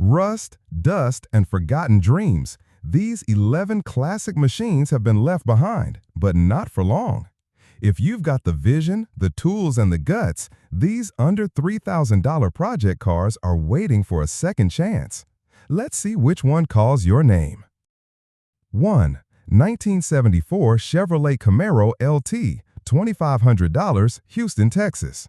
Rust, dust, and forgotten dreams. These 11 classic machines have been left behind, but not for long. If you've got the vision, the tools, and the guts, these under $3,000 project cars are waiting for a second chance. Let's see which one calls your name. 1. 1974 Chevrolet Camaro LT, $2,500, Houston, Texas.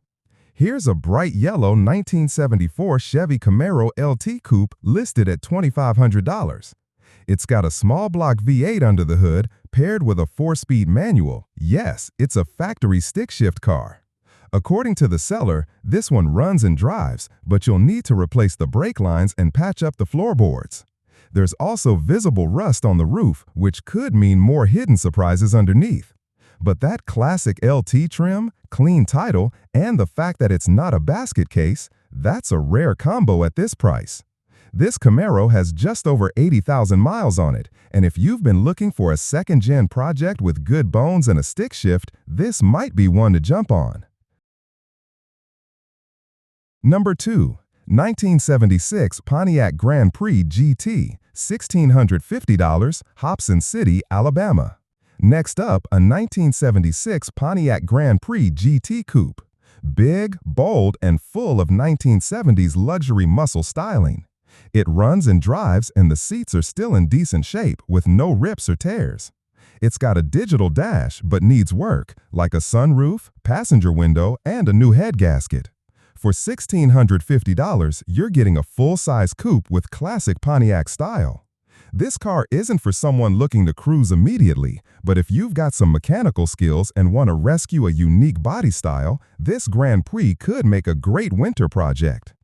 Here's a bright yellow 1974 Chevy Camaro LT Coupe listed at $2,500. It's got a small block V8 under the hood paired with a 4-speed manual. Yes, it's a factory stick-shift car. According to the seller, this one runs and drives, but you'll need to replace the brake lines and patch up the floorboards. There's also visible rust on the roof, which could mean more hidden surprises underneath. But that classic LT trim, clean title, and the fact that it's not a basket case, that's a rare combo at this price. This Camaro has just over 80,000 miles on it, and if you've been looking for a second-gen project with good bones and a stick shift, this might be one to jump on. Number 2. 1976 Pontiac Grand Prix GT, $1,650, Hobson City, Alabama. Next up, a 1976 Pontiac Grand Prix GT Coupe. Big, bold, and full of 1970s luxury muscle styling. It runs and drives, and the seats are still in decent shape with no rips or tears. It's got a digital dash but needs work, like a sunroof, passenger window, and a new head gasket. For $1,650, you're getting a full-size coupe with classic Pontiac style. This car isn't for someone looking to cruise immediately, but if you've got some mechanical skills and want to rescue a unique body style, this Grand Prix could make a great winter project.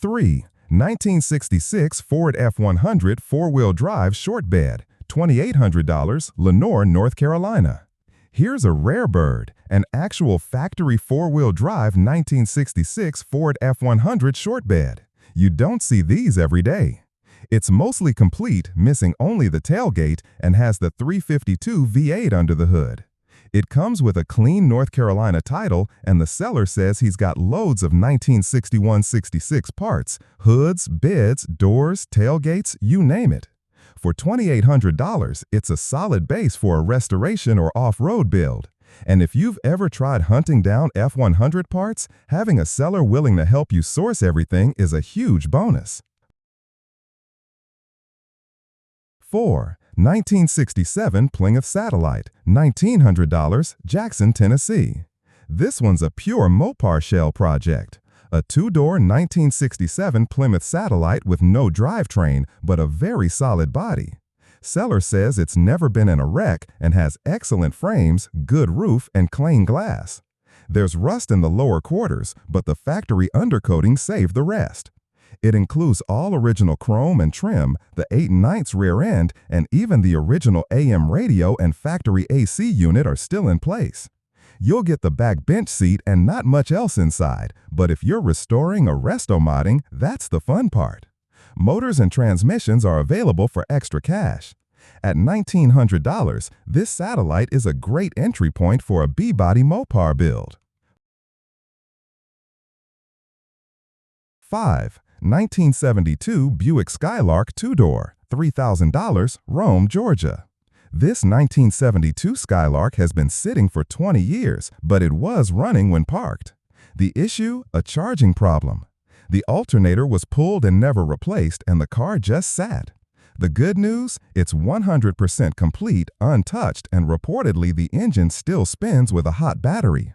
Three. 1966 Ford F-100 4-wheel drive short bed, $2,800, Lenoir, North Carolina. Here's a rare bird, an actual factory 4-wheel drive 1966 Ford F-100 short bed. You don't see these every day. It's mostly complete, missing only the tailgate, and has the 352 V8 under the hood. It comes with a clean North Carolina title, and the seller says he's got loads of 1961-66 parts, hoods, beds, doors, tailgates, you name it. For $2,800, it's a solid base for a restoration or off-road build. And if you've ever tried hunting down F-100 parts, having a seller willing to help you source everything is a huge bonus. 4. 1967 Plymouth Satellite, $1,900, Jackson, Tennessee. This one's a pure Mopar shell project. A 2-door 1967 Plymouth Satellite with no drivetrain, but a very solid body. Seller says it's never been in a wreck and has excellent frames, good roof, and clean glass. There's rust in the lower quarters, but the factory undercoating saved the rest. It includes all original chrome and trim, the 8 9/9 rear end, and even the original AM radio and factory AC unit are still in place. You'll get the back bench seat and not much else inside, but if you're restoring or resto-modding, that's the fun part. Motors and transmissions are available for extra cash. At $1,900, this Satellite is a great entry point for a B-body Mopar build. 5. 1972 Buick Skyllock 2-door, $3,000, Rome, Georgia. This 1972 Skylark has been sitting for 20 years, but it was running when parked. The issue? A charging problem. The alternator was pulled and never replaced, and the car just sat. The good news? It's 100% complete, untouched, and reportedly the engine still spins with a hot battery.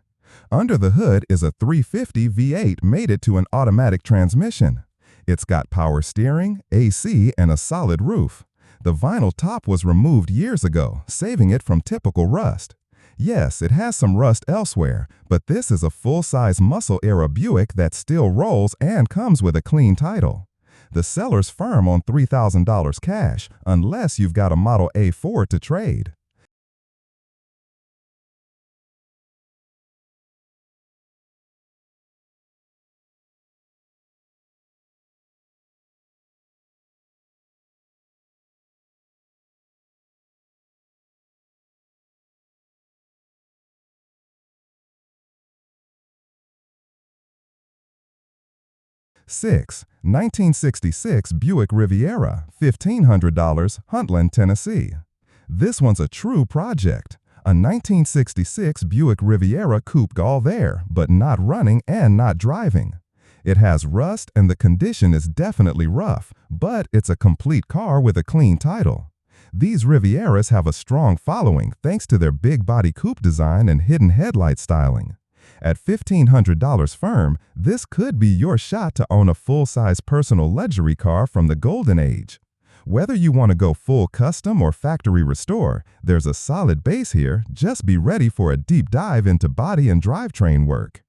Under the hood is a 350 V8 mated to an automatic transmission. It's got power steering, AC, and a solid roof. The vinyl top was removed years ago, saving it from typical rust. Yes, it has some rust elsewhere, but this is a full-size muscle-era Buick that still rolls and comes with a clean title. The seller's firm on $3,000 cash, unless you've got a Model A4 to trade. 6. 1966 Buick Riviera, $1,500, Huntland, Tennessee. This one's a true project. A 1966 Buick Riviera coupe all there, but not running and not driving. It has rust and the condition is definitely rough, but it's a complete car with a clean title. These Rivieras have a strong following thanks to their big body coupe design and hidden headlight styling. At $1,500 firm, this could be your shot to own a full-size personal luxury car from the golden age. Whether you want to go full custom or factory restore, there's a solid base here. Just be ready for a deep dive into body and drivetrain work.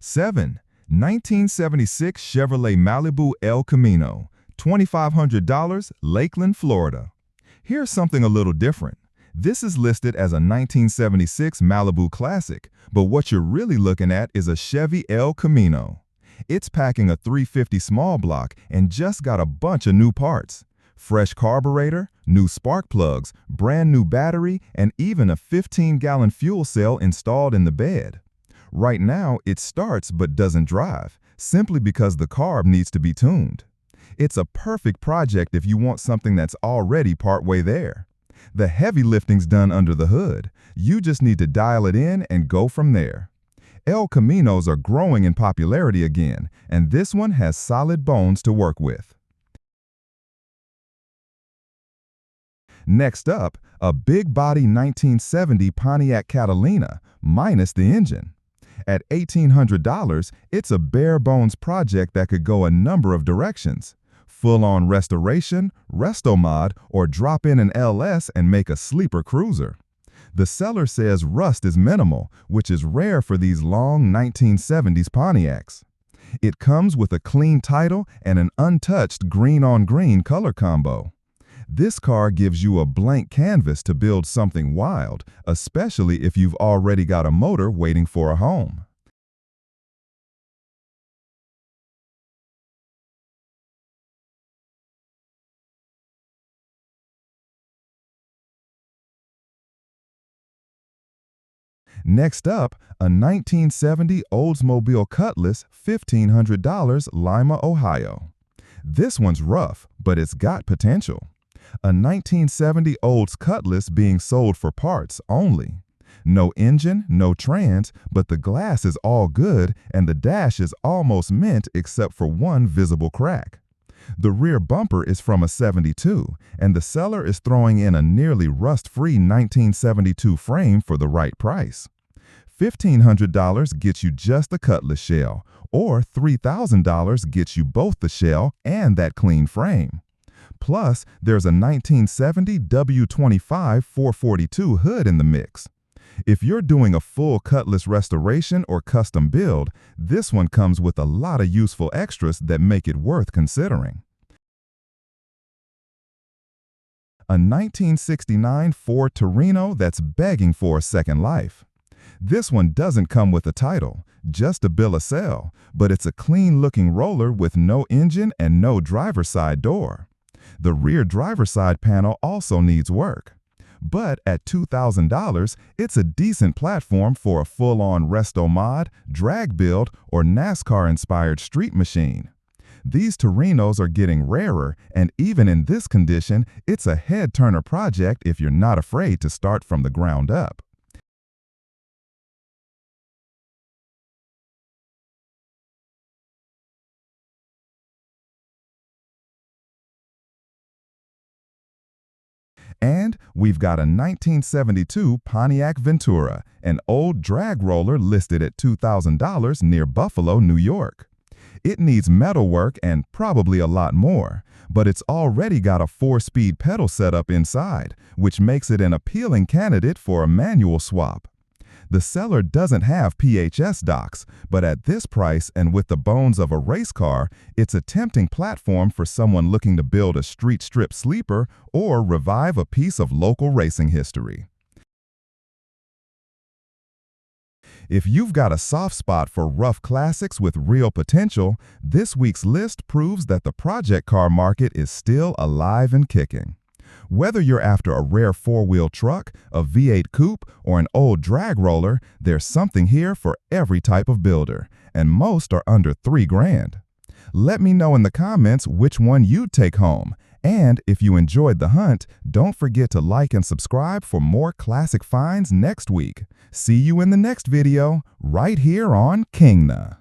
Seven. 1976 Chevrolet Malibu El Camino, $2,500, Lakeland, Florida. Here's something a little different. This is listed as a 1976 Malibu Classic, but what you're really looking at is a Chevy El Camino. It's packing a 350 small block and just got a bunch of new parts. Fresh carburetor, new spark plugs, brand new battery, and even a 15-gallon fuel cell installed in the bed. Right now, it starts but doesn't drive, simply because the carb needs to be tuned. It's a perfect project if you want something that's already partway there. The heavy lifting's done under the hood. You just need to dial it in and go from there. El Caminos are growing in popularity again, and this one has solid bones to work with. Next up, a big body 1970 Pontiac Catalina, minus the engine. At $1,800, it's a bare-bones project that could go a number of directions. Full-on restoration, resto-mod, or drop in an LS and make a sleeper cruiser. The seller says rust is minimal, which is rare for these long 1970s Pontiacs. It comes with a clean title and an untouched green-on-green color combo. This car gives you a blank canvas to build something wild, especially if you've already got a motor waiting for a home. Next up, a 1970 Oldsmobile Cutless, $1,500, Lima, Ohio. This one's rough, but it's got potential. A 1970 Olds Cutless being sold for parts only. No engine, no trans, but the glass is all good and the dash is almost mint except for one visible crack. The rear bumper is from a 72, and the seller is throwing in a nearly rust-free 1972 frame for the right price. $1,500 gets you just the Cutlass shell, or $3,000 gets you both the shell and that clean frame. Plus, there's a 1970 W25 442 hood in the mix. If you're doing a full Cutlass restoration or custom build, this one comes with a lot of useful extras that make it worth considering. A 1969 Ford Torino that's begging for a second life. This one doesn't come with a title, just a bill of sale, but it's a clean-looking roller with no engine and no driver's side door. The rear driver's side panel also needs work. But at $2,000, it's a decent platform for a full-on resto mod, drag build, or NASCAR-inspired street machine. These Torinos are getting rarer, and even in this condition, it's a head-turner project if you're not afraid to start from the ground up. And we've got a 1972 Pontiac Ventura, an old drag roller listed at $2,000 near Buffalo, New York. It needs metal work and probably a lot more, but it's already got a 4-speed pedal setup inside, which makes it an appealing candidate for a manual swap. The seller doesn't have PHS docks, but at this price and with the bones of a race car, it's a tempting platform for someone looking to build a street strip sleeper or revive a piece of local racing history. If you've got a soft spot for rough classics with real potential, this week's list proves that the project car market is still alive and kicking. Whether you're after a rare four-wheel truck, a V8 coupe, or an old drag roller, there's something here for every type of builder, and most are under $3,000. Let me know in the comments which one you'd take home. And if you enjoyed the hunt, don't forget to like and subscribe for more classic finds next week. See you in the next video, right here on Kingna.